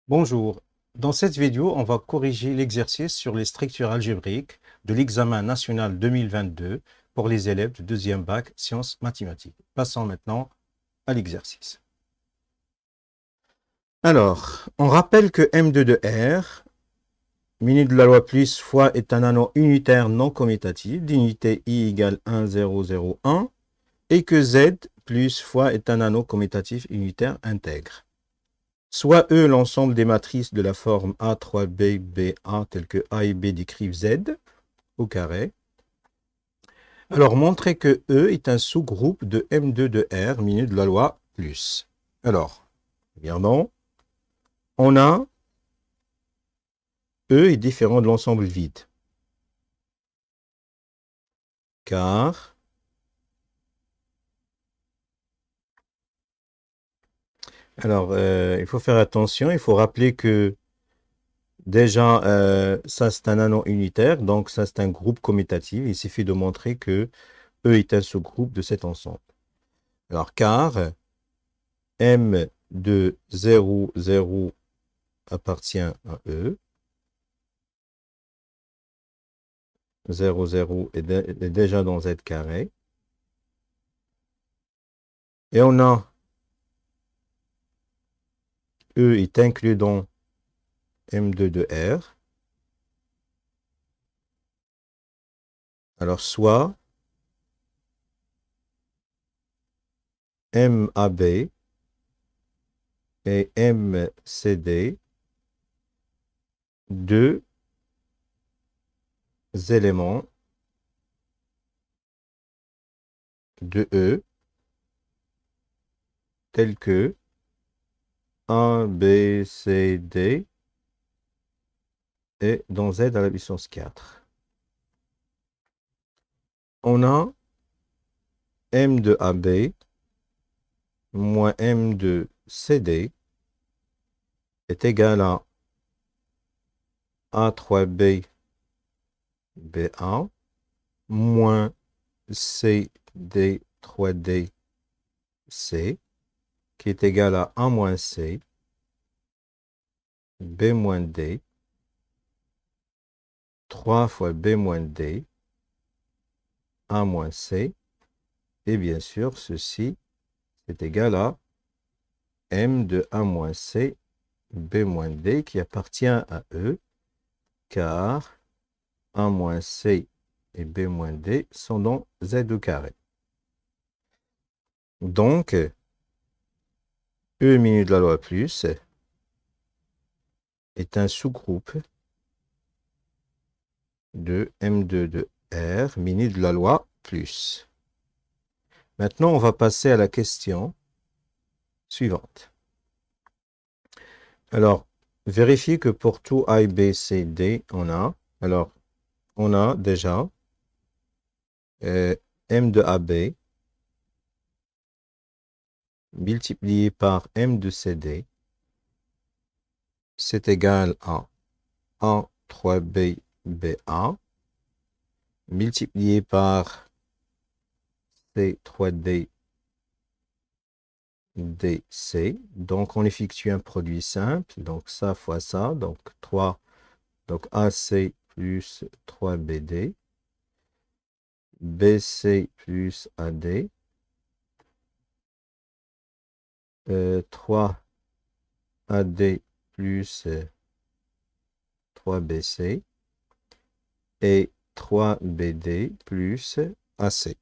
Bonjour, dans cette vidéo, on va corriger l'exercice sur les structures algébriques de l'examen national 2022 pour les élèves de deuxième bac sciences mathématiques. Passons maintenant à l'exercice. Alors, on rappelle que M2 de R, muni de la loi plus fois est un anneau unitaire non commutatif d'unité I égale 1, 0, 0, 1 et que Z plus fois est un anneau commutatif unitaire intègre. Soit E l'ensemble des matrices de la forme A3B, BA telles que A et B décrivent Z au carré. Alors, montrez que E est un sous-groupe de M2 de R muni de la loi plus. Alors, regardons. On a E est différent de l'ensemble vide. Car il faut faire attention, il faut rappeler que déjà, ça c'est un anneau unitaire, donc ça c'est un groupe commutatif. Il suffit de montrer que E est un sous-groupe de cet ensemble. Alors, car M de 0, 0 appartient à E. 0, 0 est déjà dans Z carré. Et on a E est inclus dans M2 de R. Alors, soit MAB et MCD, deux éléments de E tels que A, B, C, D et dans Z à la puissance 4. On a M de AB moins M de CD est égal à A3B BA moins CD3D C qui est égal à A moins C, B moins D, 3 fois B moins D, A moins C, et bien sûr, ceci est égal à M de A moins C, B moins D, qui appartient à E, car A moins C et B moins D sont dans Z au carré. Donc, E minu de la loi plus est un sous-groupe de M2 de R minu de la loi plus. Maintenant, on va passer à la question suivante. Alors, vérifiez que pour tout A, B, C, D, on a. Alors, on a déjà M de AB multiplié par M de CD, c'est égal à A3B, BA multiplié par C3D, DC. Donc, on effectue un produit simple. Donc, ça fois ça. Donc, 3. Donc, AC plus 3BD. BC plus AD. 3AD plus 3BC. Et 3BD plus AC.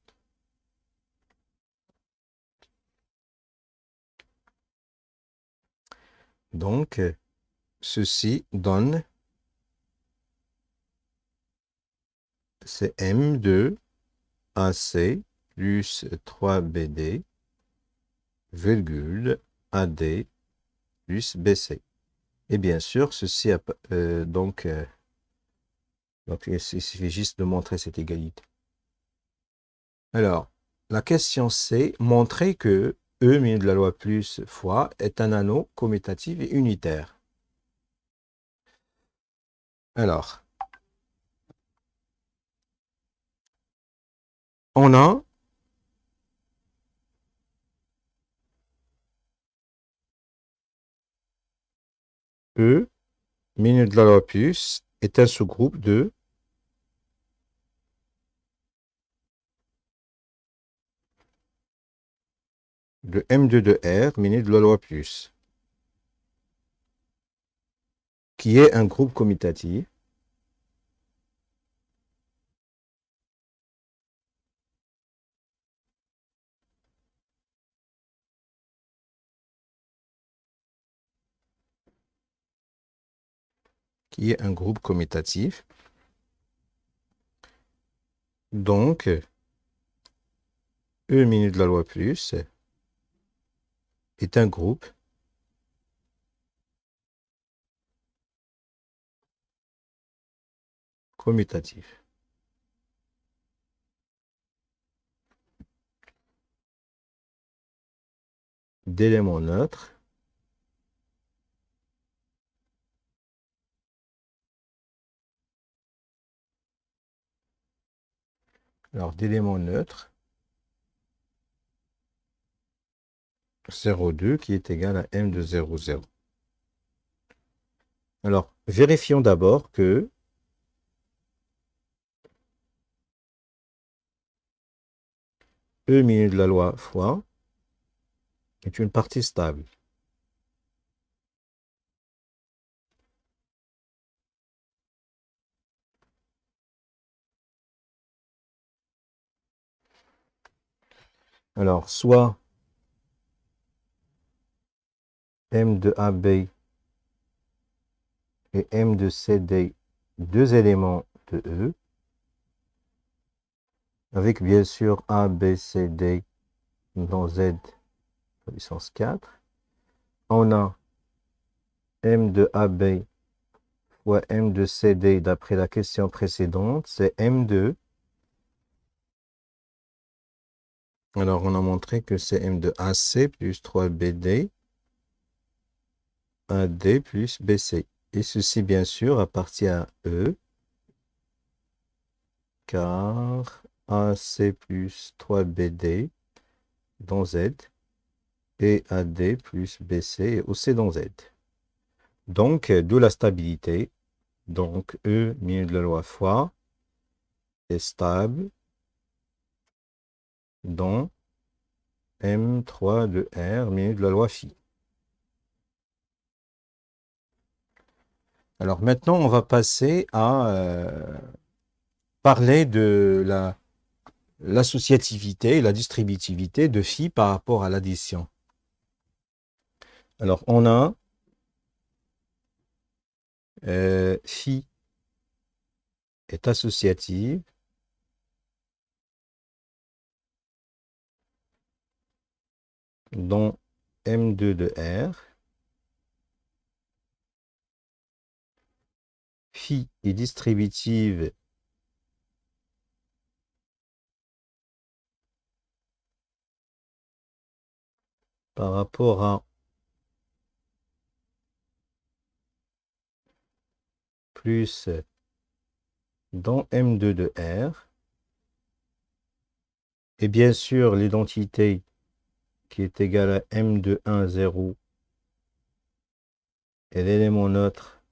Donc, ceci donne c'est M de AC plus 3BD, virgule, AD plus BC. Et bien sûr, ceci donc il suffit juste de montrer cette égalité. Alors, la question C, montrer que E minu de la loi plus fois est un anneau commutatif et unitaire. Alors, on a E, minus de la loi plus, est un sous-groupe de M2 de R, minus de la loi plus, qui est un groupe commutatif Donc, E minus de la loi plus est un groupe commutatif. D'éléments neutres d'éléments neutres 0,2 qui est égal à M de 0,0. Alors, vérifions d'abord que E minus de la loi fois est une partie stable. Alors, soit M de AB et M de CD, deux éléments de E, avec bien sûr A, B, C, D dans Z puissance 4. On a M de AB fois M de CD d'après la question précédente, c'est M2. Alors, on a montré que c'est M de AC plus 3BD, AD plus BC. Et ceci, bien sûr, appartient à E, car AC plus 3BD dans Z et AD plus BC aussi dans Z. Donc, d'où la stabilité. Donc, E minus de la loi fois est stable dans M3 de R minus de la loi phi. Alors maintenant, on va passer à parler de l'associativité et la distributivité de phi par rapport à l'addition. Alors, on a phi est associative dans M2 de R. Phi est distributive par rapport à plus dans M2 de R. Et bien sûr, l'identité qui est égale à M de 1, 0 est l'élément neutre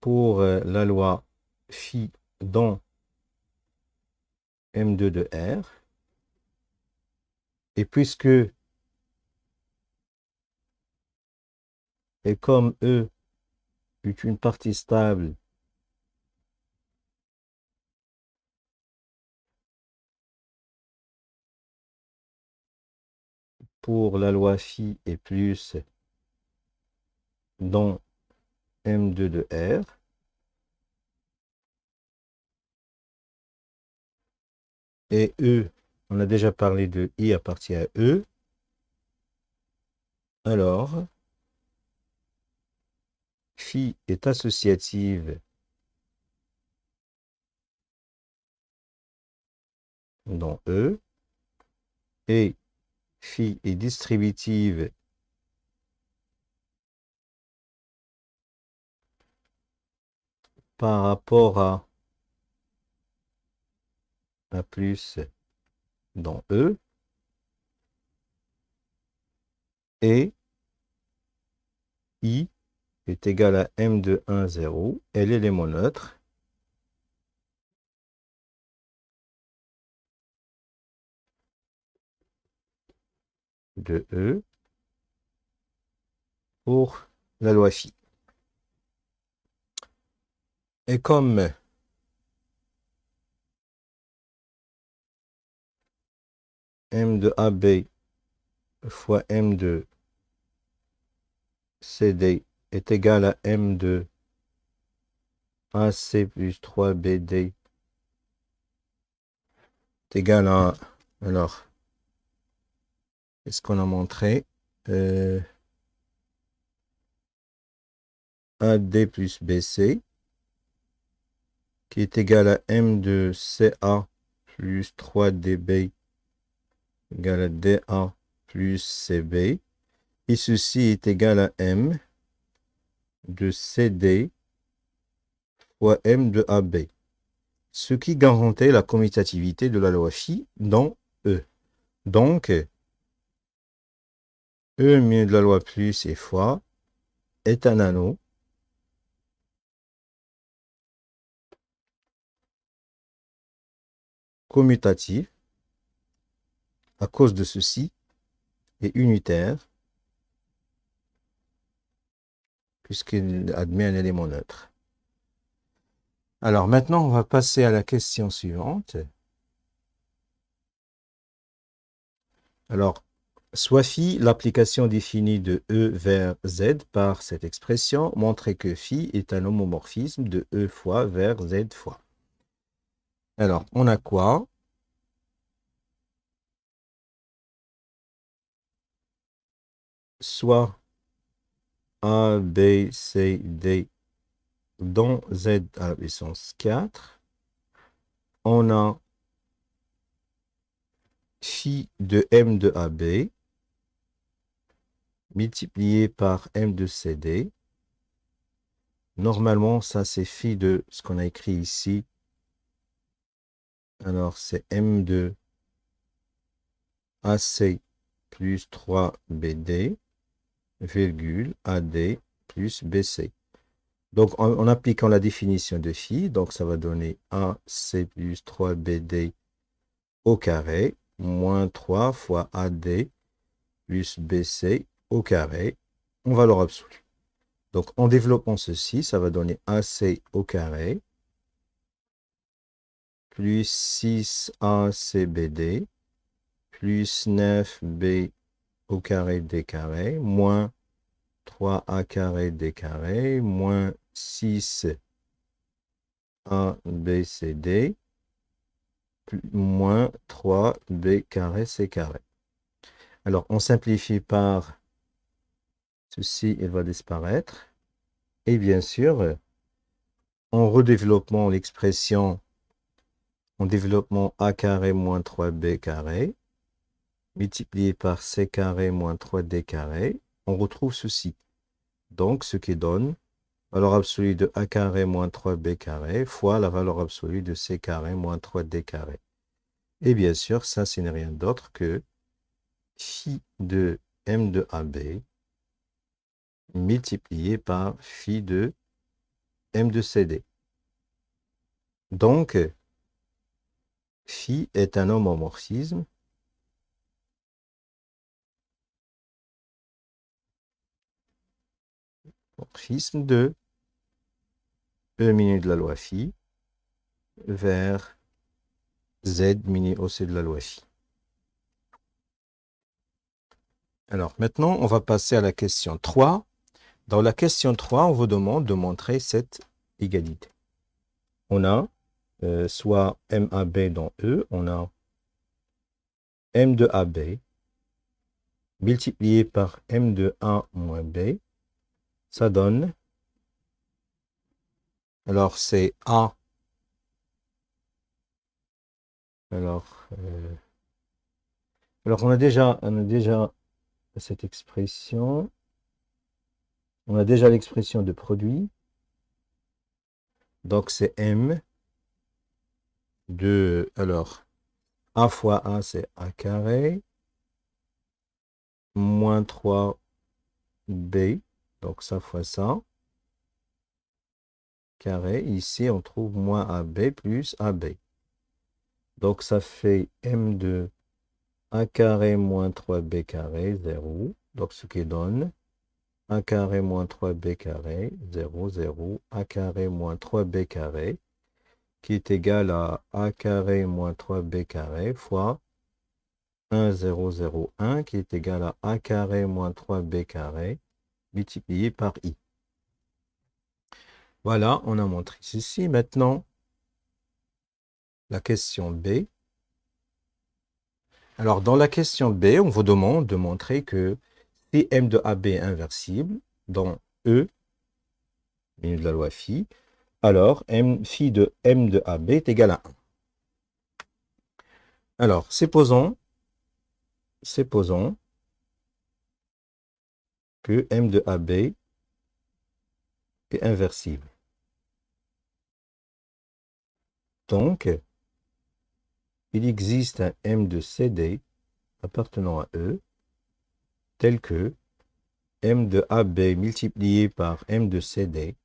pour la loi phi dans M2 de R. Et puisque, et comme E est une partie stable pour la loi phi et plus dans M2 de R, et E, on a déjà parlé de I appartient à E, alors phi est associative dans E, et phi est distributive par rapport à plus dans E et I est égal à M de 1, 0 et l'élément neutre de E pour la loi phi. Et comme M de AB fois M de CD est égal à M de AC plus 3BD est égal à, alors, qu'est-ce qu'on a montré? AD plus BC, qui est égal à M de CA plus 3DB égal à DA plus CB. Et ceci est égal à M de CD fois M de AB. Ce qui garantit la commutativité de la loi phi dans E. Donc, E mu de la loi plus et fois est un anneau commutatif à cause de ceci et unitaire puisqu'il admet un élément neutre. Alors maintenant, on va passer à la question suivante. Alors, soit phi, l'application définie de E vers Z par cette expression, montrer que phi est un homomorphisme de E fois vers Z fois. Alors, on a quoi? Soit A, B, C, D dans Z à la puissance 4. On a phi de M de AB multiplié par M de CD. Normalement, ça c'est phi de ce qu'on a écrit ici. Alors, c'est M de AC plus 3BD, virgule, AD plus BC. Donc, en appliquant la définition de phi, donc ça va donner AC plus 3BD au carré, moins 3 fois AD plus BC au carré, en valeur absolue. Donc, en développant ceci, ça va donner AC au carré, plus 6ACBD, plus 9B au carré d carré, moins 3a carré d carré, moins 6abcd, moins 3b carré c carré. Alors, on simplifie par ceci, il va disparaître. Et bien sûr, en redéveloppant l'expression en développement a carré moins 3b carré, multiplié par c carré moins 3d carré, on retrouve ceci. Donc, ce qui donne valeur absolue de a carré moins 3b carré fois la valeur absolue de c carré moins 3d carré. Et bien sûr, ça, ce n'est rien d'autre que phi de m de AB multiplié par phi de m de CD. Donc, phi est un homomorphisme de E minu de la loi phi vers Z mini OC de la loi phi. Alors maintenant, on va passer à la question 3. Dans la question 3, on vous demande de montrer cette égalité. On a soit MAB dans E, on a M de AB multiplié par M de A moins B. Ça donne, alors c'est A. Alors on a déjà cette expression. On a déjà l'expression de produit. Donc, c'est M de, alors, A fois A, c'est A carré, moins 3B, donc ça fois ça, carré. Ici, on trouve moins AB plus AB. Donc, ça fait M de A carré moins 3B carré, 0. Donc, ce qui donne A carré moins 3B carré, 0, 0. A carré moins 3B carré, qui est égal à A carré moins 3B carré fois 1, 0, 0, 1, qui est égal à A carré moins 3B carré, multiplié par I. Voilà, on a montré ceci. Maintenant, la question B. Alors, dans la question B, on vous demande de montrer que si M de AB est inversible dans E, minus de la loi phi, alors phi de M de AB est égal à 1. Alors, supposons que M de AB est inversible. Donc, il existe un M de CD appartenant à E tel que M de AB multiplié par M de CD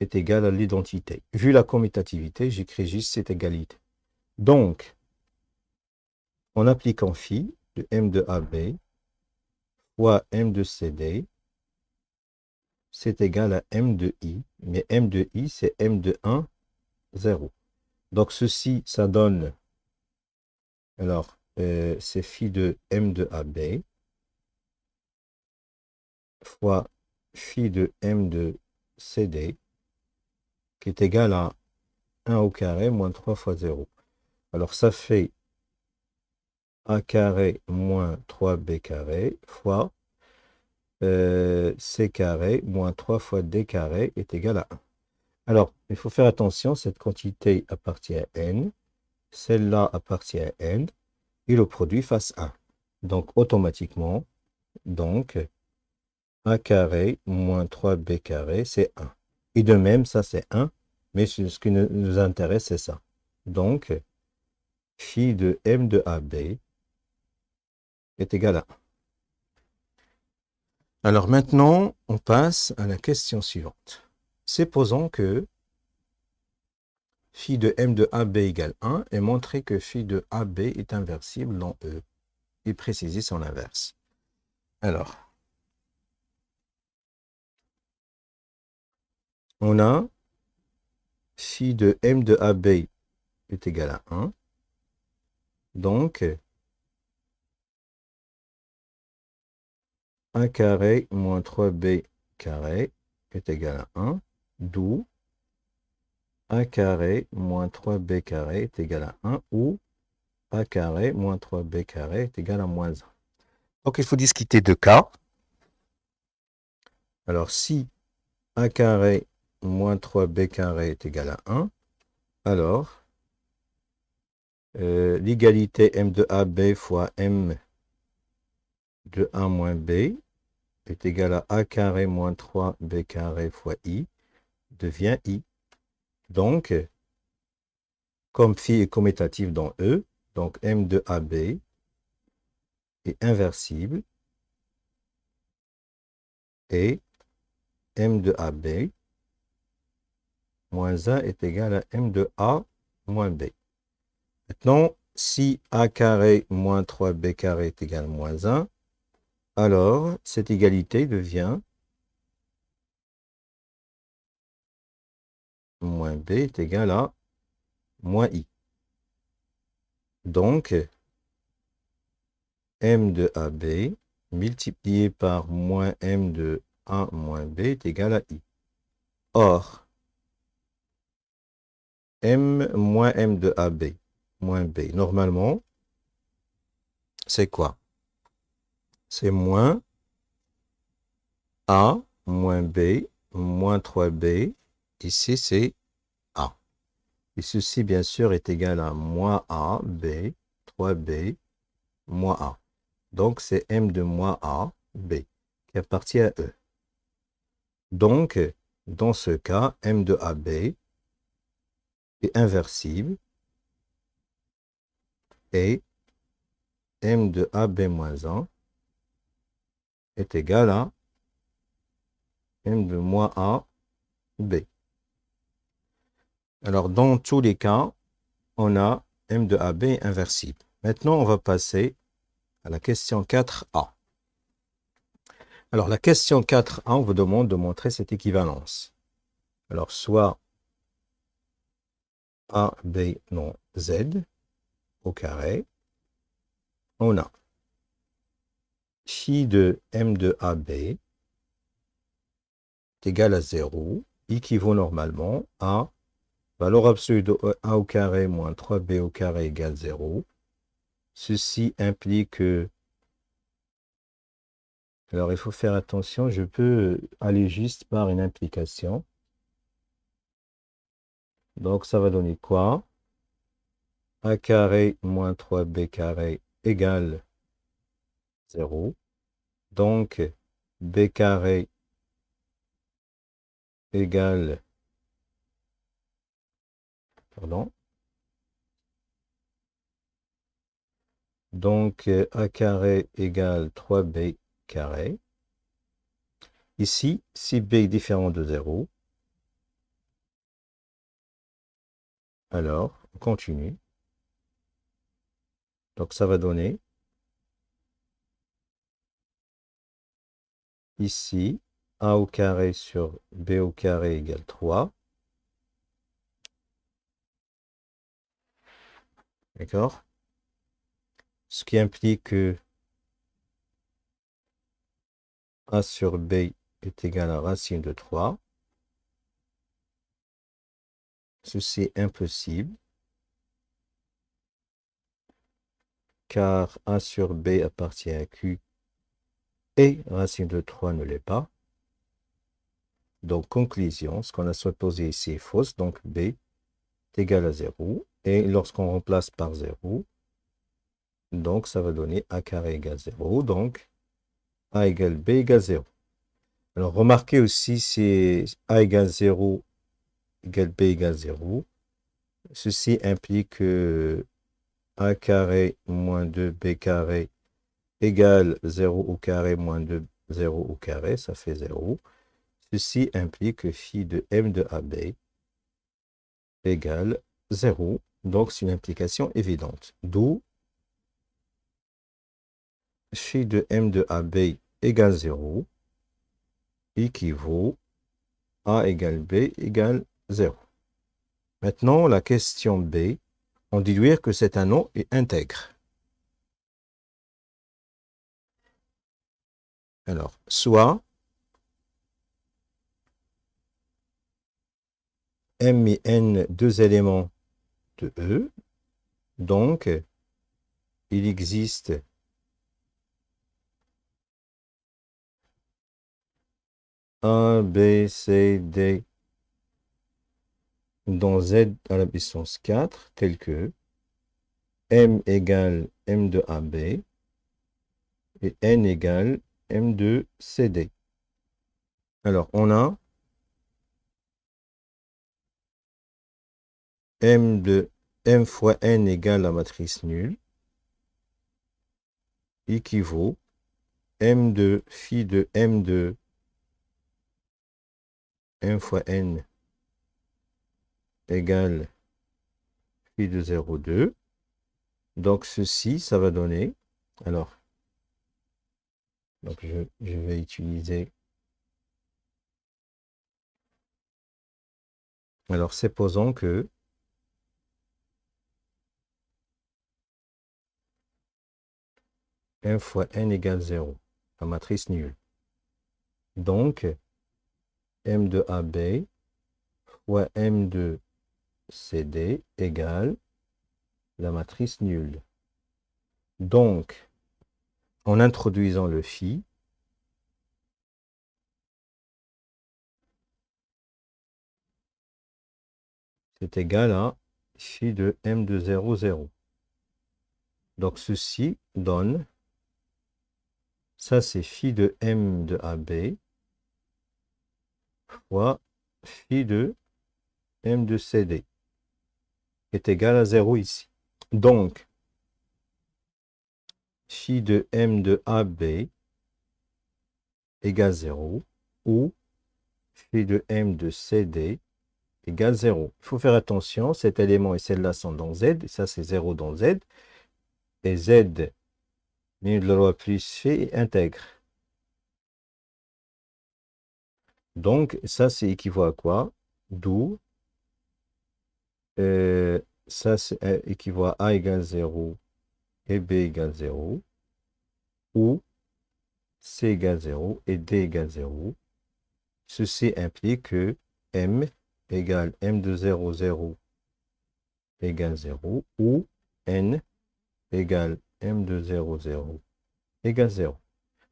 est égal à l'identité. Vu la commutativité, j'écris juste cette égalité. Donc, en appliquant phi de M de AB fois M de CD, c'est égal à M de I. Mais M de I, c'est M de 1, 0. Donc, ceci, ça donne, alors, c'est phi de M de AB fois phi de M de CD, qui est égal à 1 au carré moins 3 fois 0. Alors, ça fait A carré moins 3B carré fois C carré moins 3 fois D carré est égal à 1. Alors, il faut faire attention, cette quantité appartient à N, celle-là appartient à N, et le produit fasse 1. Donc, automatiquement, donc, A carré moins 3B carré, c'est 1. Et de même, ça c'est 1, mais ce qui nous intéresse, c'est ça. Donc, phi de M de AB est égal à 1. Alors maintenant, on passe à la question suivante. Supposons que phi de M de AB égale 1 et montrer que phi de AB est inversible dans E et préciser son inverse. Alors, on a phi de M de AB est égal à 1. Donc, A carré moins 3B carré est égal à 1, d'où A carré moins 3B carré est égal à 1, ou A carré moins 3B carré est égal à moins 1. Donc, il faut discuter de cas. Alors, si A carré moins 3B carré est égal à 1, alors, l'égalité M de AB fois M de A moins B est égal à A carré moins 3B carré fois I devient I. Donc, comme phi est commutatif dans E, donc M de AB est inversible et M de AB moins 1 est égal à M de A moins B. Maintenant, si A carré moins 3B carré est égal à moins 1, alors cette égalité devient moins B est égal à moins I. Donc, M de AB multiplié par moins M de A moins B est égal à I. Or, M moins M de AB moins B, normalement, c'est quoi? C'est moins A moins B moins 3B. Ici, c'est A. Et ceci, bien sûr, est égal à moins A, B, 3B, moins A. Donc, c'est M de moins A, B, qui appartient à E. Donc, dans ce cas, M de AB est inversible et m de AB moins 1 est égal à m de moins A, B. Alors, dans tous les cas, on a m de AB inversible. Maintenant, on va passer à la question 4a. Alors, la question 4a, on vous demande de montrer cette équivalence. Alors, soit A, B, non, Z au carré, on a phi de m de AB est égal à 0, équivaut normalement à valeur absolue de A au carré moins 3B au carré égale 0. Ceci implique que... Alors, il faut faire attention, je peux aller juste par une implication. Donc, ça va donner quoi? A carré moins 3B carré égale 0. Donc, B carré égale... Pardon. Donc, A carré égale 3B carré. Ici, si B est différent de 0, alors, on continue. Donc, ça va donner ici, A au carré sur B au carré égale 3. D'accord? Ce qui implique que A sur B est égal à racine de 3. Ceci est impossible, car A sur B appartient à Q et racine de 3 ne l'est pas. Donc, conclusion, ce qu'on a supposé ici est fausse, donc B est égal à 0. Et lorsqu'on remplace par 0, donc ça va donner A carré égale 0. Donc, A égale B égale 0. Alors, remarquez aussi, si A égale 0 égale B égale 0. Ceci implique que A carré moins 2B carré égale 0 au carré moins 2, 0 au carré, ça fait 0. Ceci implique que phi de m de AB égale 0. Donc, c'est une implication évidente. D'où phi de m de AB égale 0 équivaut A égale B égale 0. Maintenant, la question B, on déduire que c'est un nom et intègre. Alors, soit M et N, deux éléments de E, donc il existe A, B, C, D dans Z à la puissance 4, tel que M égale M de AB et N égale M de CD. Alors, on a M de M fois N égale la matrice nulle, équivaut M de phi de M de M fois N égale phi de 0,2. Donc, ceci, ça va donner... Alors, donc je vais utiliser... Alors, supposons que M fois N égale 0, la matrice nulle. Donc, M de AB fois M de CD égale la matrice nulle. Donc, en introduisant le phi, c'est égal à phi de M de 0, 0. Donc, ceci donne, ça c'est phi de M de AB fois phi de M de CD est égal à 0 ici. Donc, phi de m de AB égale 0 ou phi de m de CD égale 0. Il faut faire attention, cet élément et celle-là sont dans Z, et ça c'est 0 dans Z, et Z, minus de la loi plus phi intègre. Donc ça c'est équivaut à quoi? D'où ça équivaut à A égale 0 et B égale 0, ou C égale 0 et D égale 0. Ceci implique que M égale M de 0, 0 égale 0, ou N égale M de 0, 0 égale 0.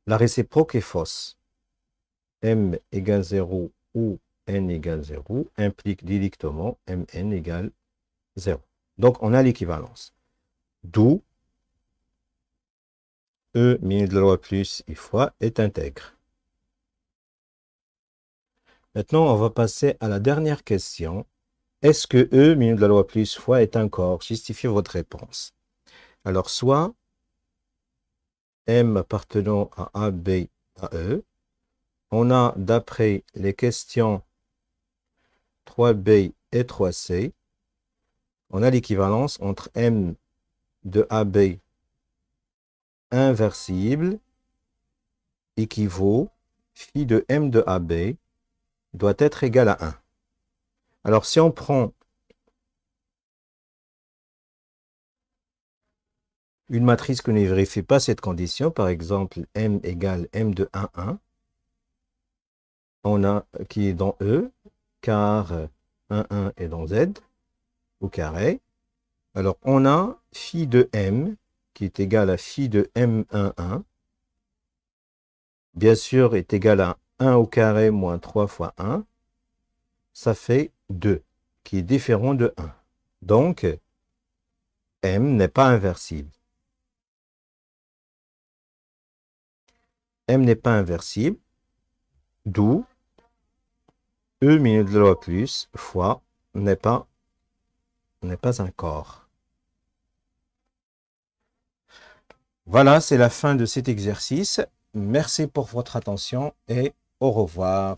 La réciproque est fausse. M égale 0 ou N égale 0 implique directement Mn égale 0. Donc, on a l'équivalence. D'où E minus de la loi plus I fois est intègre. Maintenant, on va passer à la dernière question. Est-ce que E minus de la loi plus fois est un corps? Justifiez votre réponse. Alors, soit M appartenant à A, B, à E, on a, d'après les questions 3B et 3C, on a l'équivalence entre M de AB inversible équivaut phi de M de AB doit être égal à 1. Alors, si on prend une matrice qui ne vérifie pas cette condition, par exemple M égale M de 1, 1, on a qui est dans E, car 1, 1 est dans Z, au carré. Alors, on a phi de M qui est égal à phi de M1, 1, bien sûr, est égal à 1 au carré moins 3 fois 1. Ça fait 2, qui est différent de 1. Donc, M n'est pas inversible. M n'est pas inversible, d'où E minus de la loi plus fois n'est pas un corps. Voilà, c'est la fin de cet exercice. Merci pour votre attention et au revoir.